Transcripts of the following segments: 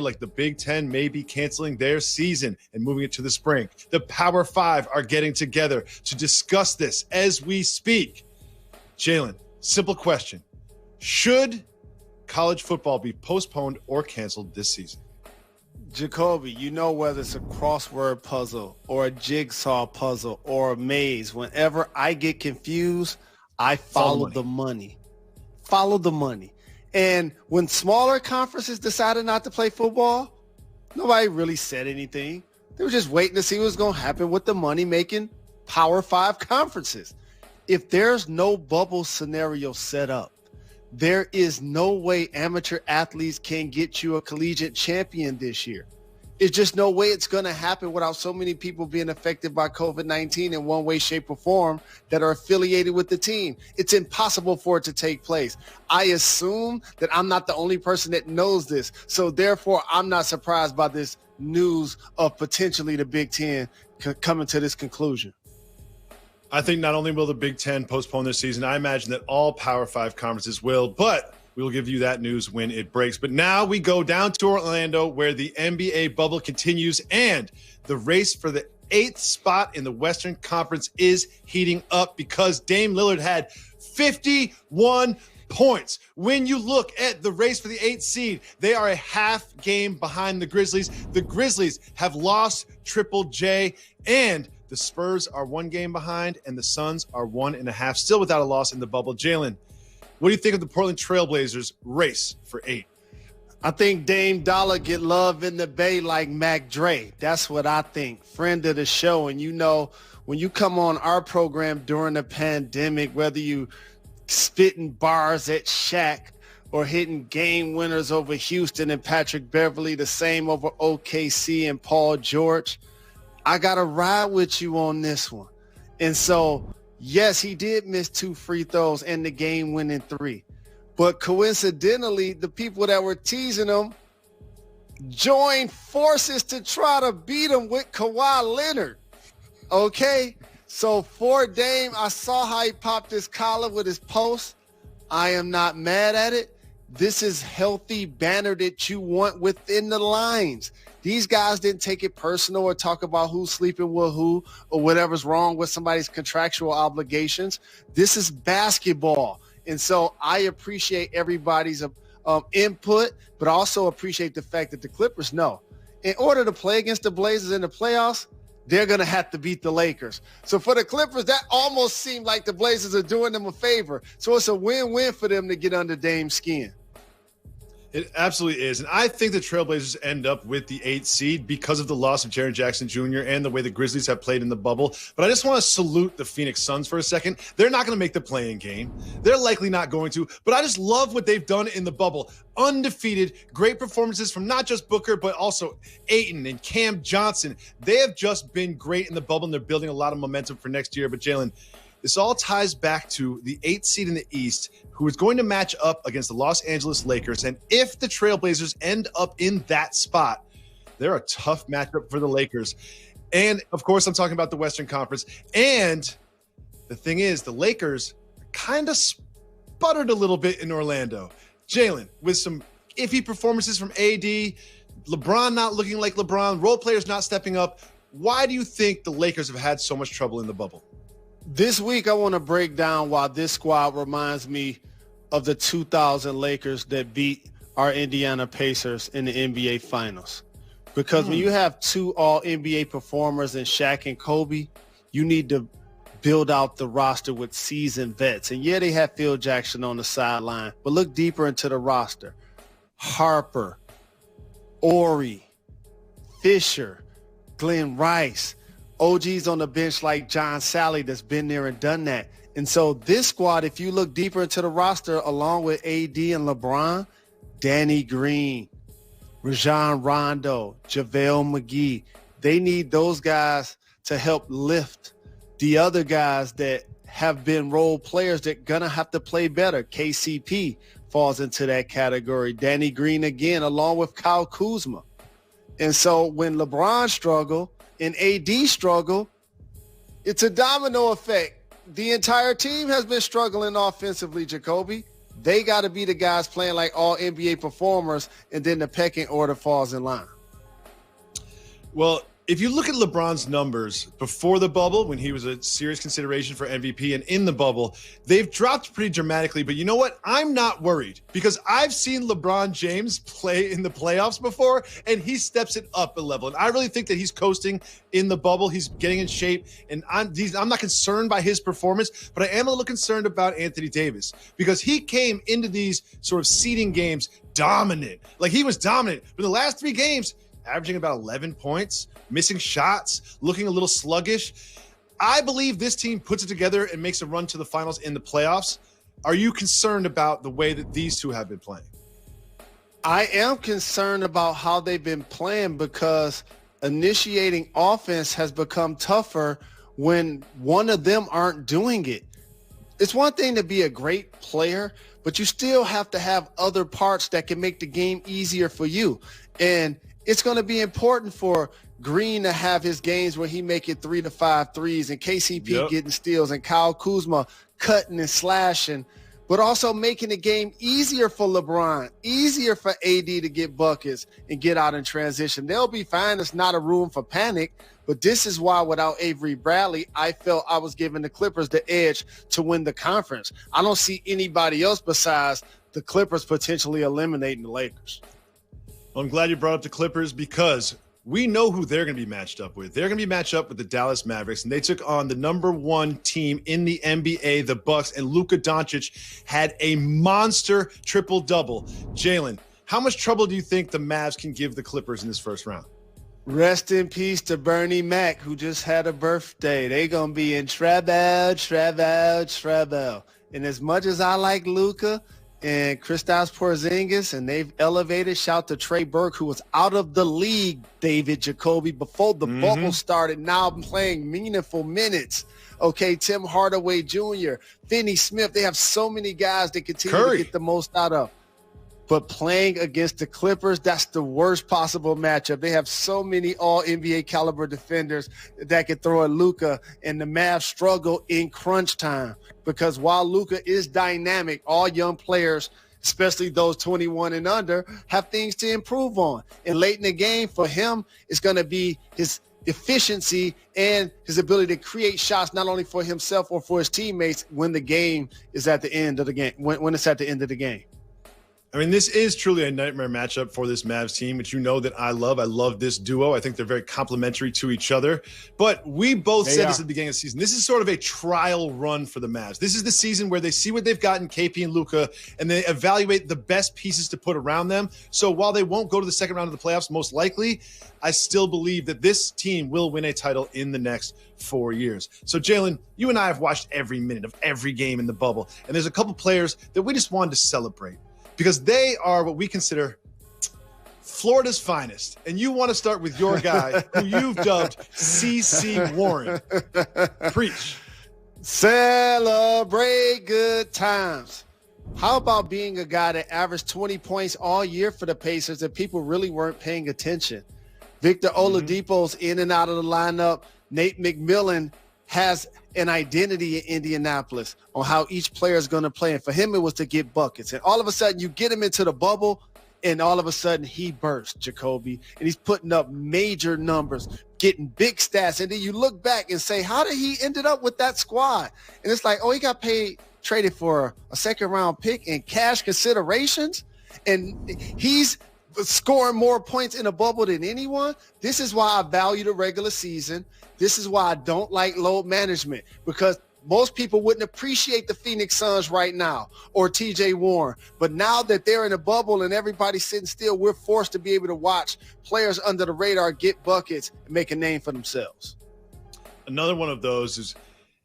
like the Big Ten may be canceling their season and moving it to the spring. The Power Five are getting together to discuss this as we speak. Jalen, simple question. Should college football be postponed or canceled this season? Jacoby, whether it's a crossword puzzle or a jigsaw puzzle or a maze, whenever I get confused, I follow the money. Follow the money. And when smaller conferences decided not to play football, nobody really said anything. They were just waiting to see what's going to happen with the money-making Power 5 conferences. If there's no bubble scenario set up, there is no way amateur athletes can get you a collegiate champion this year. It's just no way it's going to happen without so many people being affected by COVID-19 in one way, shape, or form that are affiliated with the team. It's impossible for it to take place. I assume that I'm not the only person that knows this. So therefore, I'm not surprised by this news of potentially the Big Ten coming to this conclusion. I think not only will the Big Ten postpone their season, I imagine that all Power 5 conferences will, but we will give you that news when it breaks. But now we go down to Orlando where the NBA bubble continues and the race for the 8th spot in the Western Conference is heating up because Dame Lillard had 51 points. When you look at the race for the 8th seed, they are a half game behind the Grizzlies. The Grizzlies have lost Triple J, and the Spurs are 1 game behind, and the Suns are 1.5, still without a loss in the bubble. Jalen, what do you think of the Portland Trailblazers race for 8? I think Dame Dollar get love in the Bay like Mac Dre. That's what I think. Friend of the show. And when you come on our program during the pandemic, whether you spitting bars at Shaq or hitting game winners over Houston and Patrick Beverly, the same over OKC and Paul George, I got to ride with you on this one. And so, yes, he did miss 2 free throws and the game-winning 3. But coincidentally, the people that were teasing him joined forces to try to beat him with Kawhi Leonard. Okay? So for Dame, I saw how he popped his collar with his post. I am not mad at it. This is healthy banter that you want within the lines. These guys didn't take it personal or talk about who's sleeping with who or whatever's wrong with somebody's contractual obligations. This is basketball. And so I appreciate everybody's input, but also appreciate the fact that the Clippers know in order to play against the Blazers in the playoffs, they're going to have to beat the Lakers. So for the Clippers, that almost seemed like the Blazers are doing them a favor. So it's a win-win for them to get under Dame's skin. It absolutely is. And I think the Trailblazers end up with the 8th seed because of the loss of Jaren Jackson Jr. and the way the Grizzlies have played in the bubble. But I just want to salute the Phoenix Suns for a second. They're not going to make the play-in game. They're likely not going to. But I just love what they've done in the bubble. Undefeated, great performances from not just Booker, but also Ayton and Cam Johnson. They have just been great in the bubble, and they're building a lot of momentum for next year. But Jalen, this all ties back to the 8th seed in the East, who is going to match up against the Los Angeles Lakers. And if the Trailblazers end up in that spot, they're a tough matchup for the Lakers. And, of course, I'm talking about the Western Conference. And the thing is, the Lakers kind of sputtered a little bit in Orlando. Jalen, with some iffy performances from AD, LeBron not looking like LeBron, role players not stepping up. Why do you think the Lakers have had so much trouble in the bubble? This week, I want to break down why this squad reminds me of the 2000 Lakers that beat our Indiana Pacers in the NBA Finals. Because when you have 2 all-NBA performers in Shaq and Kobe, you need to build out the roster with seasoned vets. And yeah, they had Phil Jackson on the sideline, but look deeper into the roster. Harper, Ori, Fisher, Glenn Rice, OGs on the bench like John Sally that's been there and done that. And so this squad, if you look deeper into the roster, along with AD and LeBron, Danny Green, Rajon Rondo, JaVale McGee, they need those guys to help lift the other guys that have been role players that gonna have to play better. KCP falls into that category. Danny Green again, along with Kyle Kuzma. And so when LeBron struggle and AD struggle, it's a domino effect. The entire team has been struggling offensively, Jacoby. They got to be the guys playing like all NBA performers, and then the pecking order falls in line. Well, if you look at LeBron's numbers before the bubble, when he was a serious consideration for MVP, and in the bubble, they've dropped pretty dramatically. But you know what? I'm not worried because I've seen LeBron James play in the playoffs before, and he steps it up a level. And I really think that he's coasting in the bubble. He's getting in shape, and I'm not concerned by his performance, but I am a little concerned about Anthony Davis because he came into these sort of seeding games dominant. Like, he was dominant. But the last 3 games, averaging about 11 points, missing shots, looking a little sluggish. I believe this team puts it together and makes a run to the finals in the playoffs. Are you concerned about the way that these two have been playing? I am concerned about how they've been playing because initiating offense has become tougher when one of them aren't doing it. It's one thing to be a great player, but you still have to have other parts that can make the game easier for you. And it's going to be important for Green to have his games where he make it 3 to 5 threes, and KCP getting steals, and Kyle Kuzma cutting and slashing, but also making the game easier for LeBron, easier for AD to get buckets and get out in transition. They'll be fine. There's not a room for panic, but this is why without Avery Bradley, I felt I was giving the Clippers the edge to win the conference. I don't see anybody else besides the Clippers potentially eliminating the Lakers. I'm glad you brought up the Clippers because we know who they're going to be matched up with. They're going to be matched up with the Dallas Mavericks, and they took on the number 1 team in the NBA, the Bucks, and Luka Doncic had a monster triple-double. Jalen, how much trouble do you think the Mavs can give the Clippers in this first round? Rest in peace to Bernie Mac, who just had a birthday. They're going to be in trouble. And as much as I like Luka and Kristaps Porzingis, and they've elevated. Shout to Trey Burke, who was out of the league, David Jacoby, before the bubble started, now playing meaningful minutes. Okay, Tim Hardaway Jr., Finney Smith. They have so many guys that continue to get the most out of. But playing against the Clippers, that's the worst possible matchup. They have so many all-NBA caliber defenders that can throw at Luka, and the Mavs struggle in crunch time because while Luka is dynamic, all young players, especially those 21 and under, have things to improve on. And late in the game for him, it's going to be his efficiency and his ability to create shots not only for himself or for his teammates when the game is at the end of the game, when it's at the end of the game. I mean, this is truly a nightmare matchup for this Mavs team, which you know that I love. I love this duo. I think they're very complementary to each other. But we both said this at the beginning of the season. This is sort of a trial run for the Mavs. This is the season where they see what they've got in KP and Luka, and they evaluate the best pieces to put around them. So while they won't go to the second round of the playoffs, most likely, I still believe that this team will win a title in the next 4 years. So, Jalen, you and I have watched every minute of every game in the bubble, and there's a couple players that we just wanted to celebrate, because they are what we consider Florida's finest. And you want to start with your guy who you've dubbed CC Warren. Preach. Celebrate good times. How about being a guy that averaged 20 points all year for the Pacers and people really weren't paying attention? Victor Oladipo's in and out of the lineup. Nate McMillan has an identity in Indianapolis on how each player is going to play. And for him, it was to get buckets. And all of a sudden, you get him into the bubble, and all of a sudden, he bursts, Jacoby. And he's putting up major numbers, getting big stats. And then you look back and say, how did he ended up with that squad? And it's like, oh, he got traded for a second-round pick and cash considerations, and he's scoring more points in a bubble than anyone. This is why I value the regular season. This is why I don't like load management, because most people wouldn't appreciate the Phoenix Suns right now or TJ Warren. But now that they're in a bubble and everybody's sitting still, we're forced to be able to watch players under the radar get buckets and make a name for themselves. Another one of those is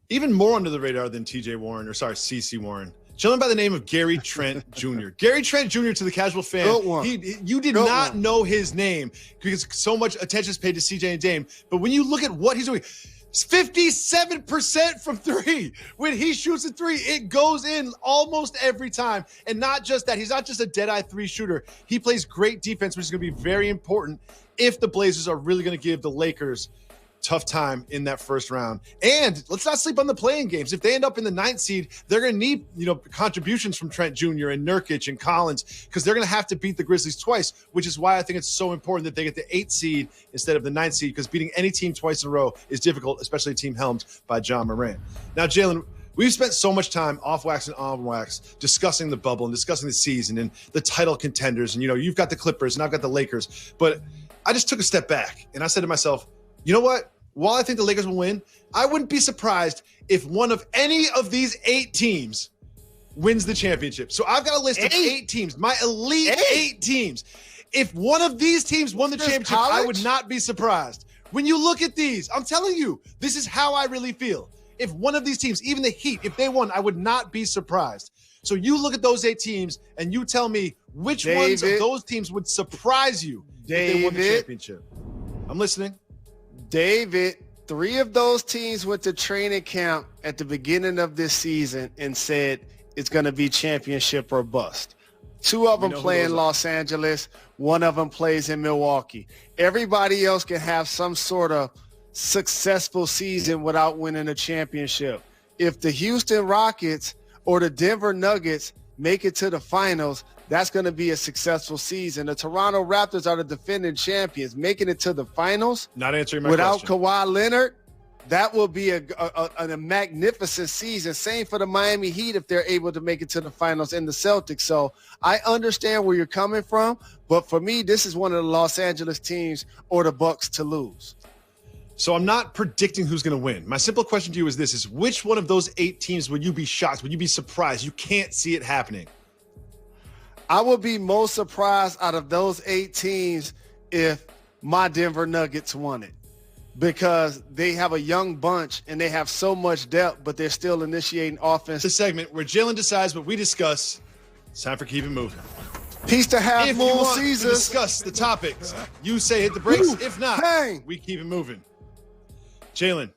even more under the radar than CC Warren. Gentleman by the name of Gary Trent Jr. Gary Trent Jr., to the casual fan, you did not know his name because so much attention is paid to CJ and Dame. But when you look at what he's doing, 57% from three. When he shoots a three, it goes in almost every time. And not just that, he's not just a dead-eye three shooter. He plays great defense, which is going to be very important if the Blazers are really going to give the Lakers tough time in that first round. And let's not sleep on the playing games. If they end up in the 9th seed, they're going to need, contributions from Trent Jr. and Nurkic and Collins, because they're going to have to beat the Grizzlies twice, which is why I think it's so important that they get the 8th seed instead of the 9th seed, because beating any team twice in a row is difficult, especially a team helmed by John Moran. Now, Jalen, we've spent so much time off wax and on wax discussing the bubble and discussing the season and the title contenders. And, you've got the Clippers and I've got the Lakers. But I just took a step back and I said to myself, you know what? While I think the Lakers will win, I wouldn't be surprised if one of any of these 8 teams wins the championship. So I've got a list of 8 teams, my elite 8 teams. If one of these teams won the championship, I would not be surprised. When you look at these, I'm telling you, this is how I really feel. If one of these teams, even the Heat, if they won, I would not be surprised. So you look at those 8 teams and you tell me which ones of those teams would surprise you if they won the championship. I'm listening. David, 3 of those teams went to training camp at the beginning of this season and said it's going to be championship or bust. 2 of them play in Los Angeles. 1 of them plays in Milwaukee. Everybody else can have some sort of successful season without winning a championship. If the Houston Rockets or the Denver Nuggets make it to the finals, that's going to be a successful season. The Toronto Raptors are the defending champions. Making it to the finals, not answering my without question. Kawhi Leonard, that will be a magnificent season. Same for the Miami Heat if they're able to make it to the finals, and the Celtics. So I understand where you're coming from, but for me, this is one of the Los Angeles teams or the Bucks to lose. So I'm not predicting who's going to win. My simple question to you is this: is which one of those 8 teams would you be shocked? Would you be surprised? You can't see it happening. I would be most surprised out of those 8 teams if my Denver Nuggets won it, because they have a young bunch and they have so much depth, but they're still initiating offense. The segment where Jalen decides what we discuss. It's time for Keep It Moving. Peace to Half If Moon you want Caesar. to discuss the topics, you say hit the brakes. If not, we keep it moving. Jalen,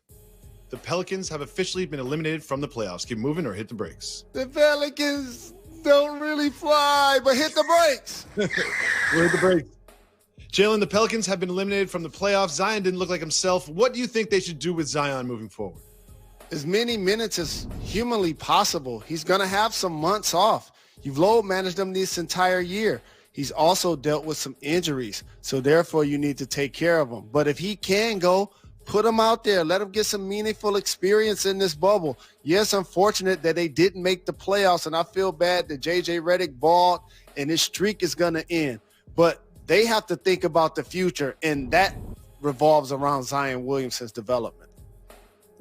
the Pelicans have officially been eliminated from the playoffs. Keep moving or hit the brakes. The Pelicans don't really fly, but hit the brakes. We'll hit the brakes. Jalen, the Pelicans have been eliminated from the playoffs. Zion didn't look like himself. What do you think they should do with Zion moving forward? As many minutes as humanly possible. He's going to have some months off. You've load managed him this entire year. He's also dealt with some injuries, so therefore you need to take care of him. But if he can go, put him out there. Let him get some meaningful experience in this bubble. Yes, unfortunate that they didn't make the playoffs, and I feel bad that J.J. Redick balled, and his streak is going to end. But they have to think about the future, and that revolves around Zion Williamson's development.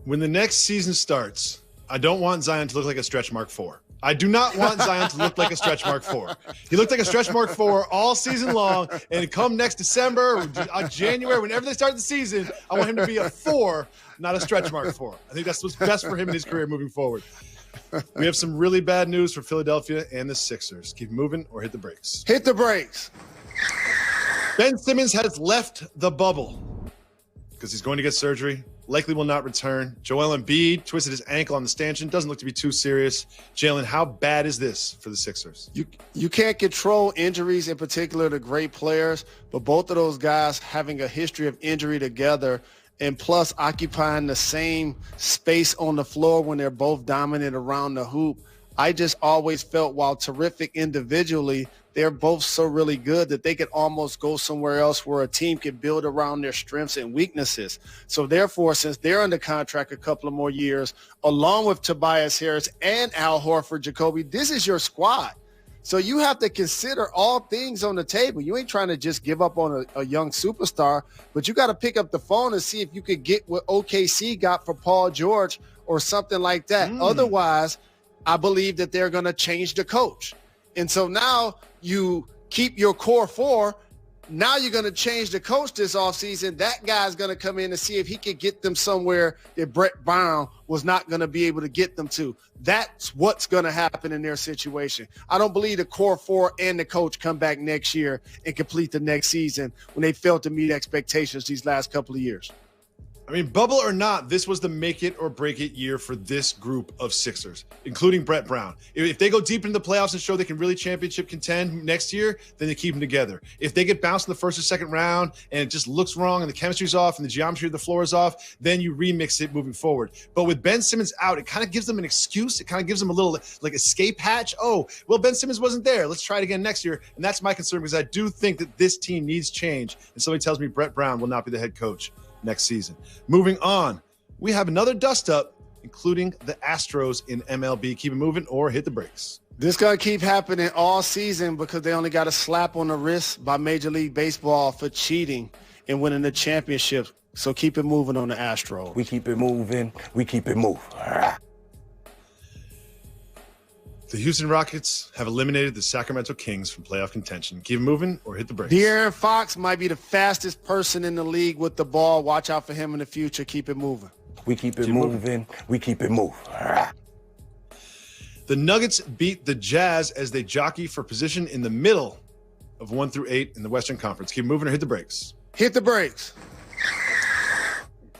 When the next season starts, I don't want Zion to look like a stretch mark 4. I do not want Zion to look like a stretch mark 4. He looked like a stretch mark 4 all season long, and come next December or January, whenever they start the season, I want him to be a 4, not a stretch mark 4. I think that's what's best for him in his career moving forward. We have some really bad news for Philadelphia and the Sixers. Keep moving or hit the brakes. Hit the brakes. Ben Simmons has left the bubble because he's going to get surgery. Likely will not return. Joel Embiid twisted his ankle on the stanchion. Doesn't look to be too serious. Jalen, how bad is this for the Sixers? You can't control injuries, in particular to great players, but both of those guys having a history of injury together and plus occupying the same space on the floor when they're both dominant around the hoop. I just always felt, while terrific individually, they're both so really good that they could almost go somewhere else where a team could build around their strengths and weaknesses. So therefore, since they're under contract a couple of more years, along with Tobias Harris and Al Horford, Jacoby, this is your squad. So you have to consider all things on the table. You ain't trying to just give up on a young superstar, but you got to pick up the phone and see if you could get what OKC got for Paul George or something like that. Otherwise, I believe that they're going to change the coach. And so now you keep your core 4. Now you're going to change the coach this offseason. That guy's going to come in and see if he could get them somewhere that Brett Brown was not going to be able to get them to. That's what's going to happen in their situation. I don't believe the core 4 and the coach come back next year and complete the next season when they failed to meet expectations these last couple of years. I mean, bubble or not, this was the make it or break it year for this group of Sixers, including Brett Brown. If they go deep into the playoffs and show they can really championship contend next year, then they keep them together. If they get bounced in the first or second round and it just looks wrong and the chemistry's off and the geometry of the floor is off, then you remix it moving forward. But with Ben Simmons out, it kind of gives them an excuse. It kind of gives them a little like escape hatch. Oh, well, Ben Simmons wasn't there. Let's try it again next year. And that's my concern because I do think that this team needs change. And somebody tells me Brett Brown will not be the head coach next season. Moving on, we have another dust up, including the Astros in MLB. Keep it moving or hit the brakes. This going to keep happening all season because they only got a slap on the wrist by Major League Baseball for cheating and winning the championship. So keep it moving on the Astros. We keep it moving. We keep it moving. The Houston Rockets have eliminated the Sacramento Kings from playoff contention. Keep it moving or hit the brakes. De'Aaron Fox might be the fastest person in the league with the ball. Watch out for him in the future. Keep it moving. We keep it moving. We keep it moving. The Nuggets beat the Jazz as they jockey for position in the middle of 1 through 8 in the Western Conference. Keep moving or hit the brakes. Hit the brakes.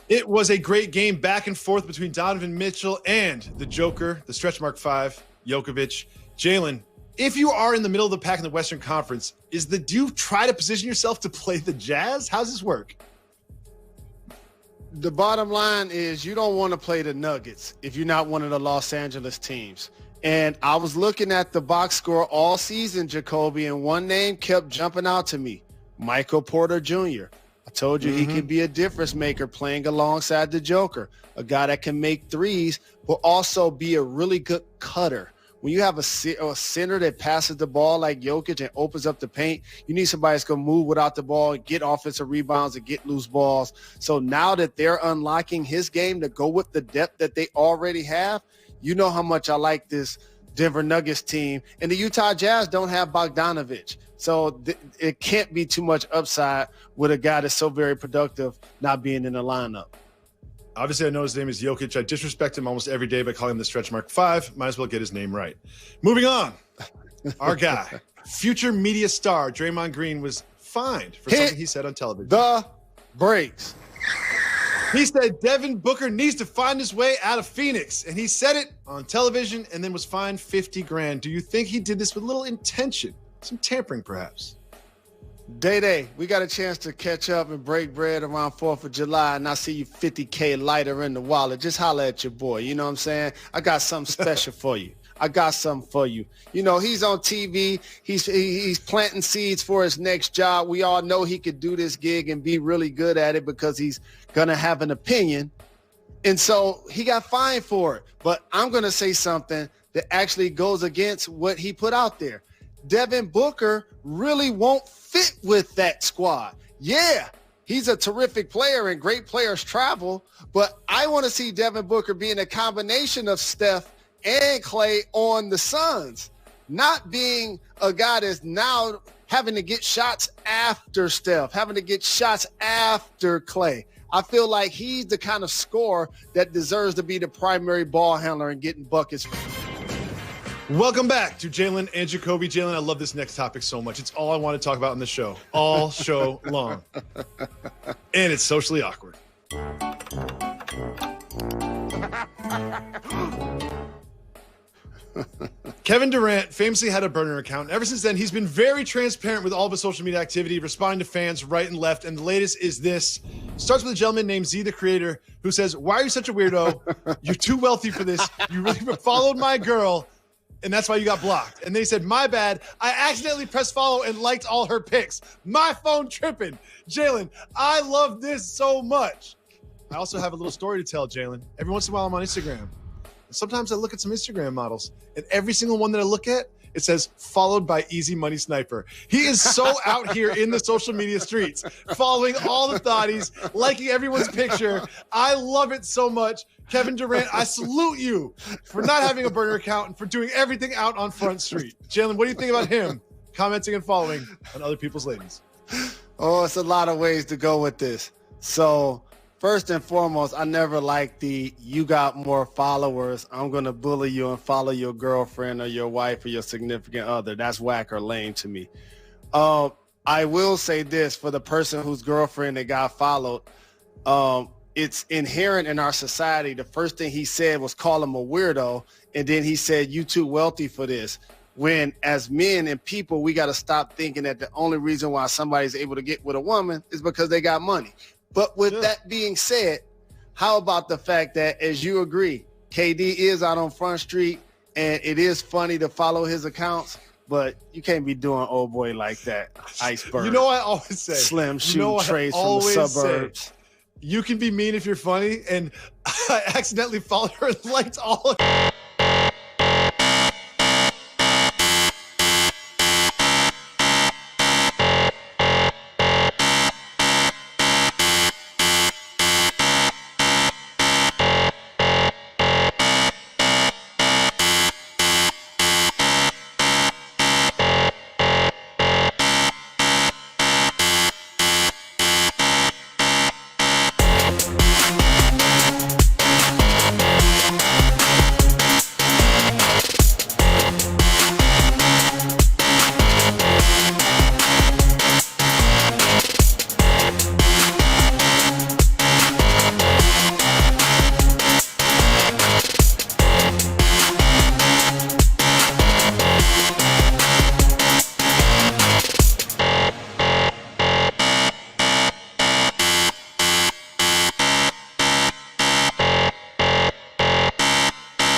It was a great game back and forth between Donovan Mitchell and the Joker, the stretch mark 5, Jokovic. Jalen, if you are in the middle of the pack in the Western Conference, do you try to position yourself to play the Jazz? How's this work? The bottom line is you don't want to play the Nuggets if you're not one of the Los Angeles teams. And I was looking at the box score all season, Jacoby, and one name kept jumping out to me, Michael Porter Jr. I told you he can be a difference maker playing alongside the Joker, a guy that can make threes, but also be a really good cutter. When you have a center that passes the ball like Jokic and opens up the paint, you need somebody that's going to move without the ball, get offensive rebounds, and get loose balls. So now that they're unlocking his game to go with the depth that they already have, you know how much I like this Denver Nuggets team. And the Utah Jazz don't have Bogdanovich. So it can't be too much upside with a guy that's so very productive not being in the lineup. Obviously, I know his name is Jokic. I disrespect him almost every day by calling him the stretch mark 5. Might as well get his name right. Moving on. Our guy, future media star Draymond Green was fined for something he said on television. The brakes. He said Devin Booker needs to find his way out of Phoenix. And he said it on television and then was fined $50,000. Do you think he did this with a little intention? Some tampering, perhaps? Day, we got a chance to catch up and break bread around 4th of July, and I see you $50K lighter in the wallet. Just holler at your boy. You know what I'm saying? I got something special for you. I got something for you. You know, he's on TV. He's planting seeds for his next job. We all know he could do this gig and be really good at it because he's going to have an opinion. And so he got fined for it. But I'm going to say something that actually goes against what he put out there. Devin Booker really won't fit with that squad. Yeah, he's a terrific player and great players travel, but I want to see Devin Booker being a combination of Steph and Clay on the Suns, not being a guy that's now having to get shots after Steph, having to get shots after Clay. I feel like he's the kind of scorer that deserves to be the primary ball handler and getting buckets. Welcome back to Jalen and Jacoby. Jalen, I love this next topic so much. It's all I want to talk about on the show, all show long. And it's socially awkward. Kevin Durant famously had a burner account. Ever since then, he's been very transparent with all of his social media activity, responding to fans right and left. And the latest is this. Starts with a gentleman named Z, the creator, who says, "Why are you such a weirdo? You're too wealthy for this. You really followed my girl, and that's why you got blocked." And they said, "My bad. I accidentally pressed follow and liked all her pics. My phone tripping." Jalen, I love this so much. I also have a little story to tell, Jalen. Every once in a while, I'm on Instagram. Sometimes I look at some Instagram models, and every single one that I look at, it says followed by Easy Money Sniper. He is so out here in the social media streets, following all the thotties, liking everyone's picture. I love it so much. Kevin Durant, I salute you for not having a burner account and for doing everything out on Front Street. Jalen, what do you think about him commenting and following on other people's ladies? Oh, it's a lot of ways to go with this. So first and foremost, I never liked you got more followers, I'm going to bully you and follow your girlfriend or your wife or your significant other. That's whack or lame to me. I will say this for the person whose girlfriend that got followed. it's inherent in our society. The first thing he said was call him a weirdo. And then he said, you too wealthy for this. When as men and people, we got to stop thinking that the only reason why somebody's able to get with a woman is because they got money. But with that being said, how about the fact that, as you agree, KD is out on Front Street, and it is funny to follow his accounts, but you can't be doing old boy like that. Iceberg. You know what I always say? Slim shoe trades from the suburbs. Say, you can be mean if you're funny, and I accidentally followed her and liked all of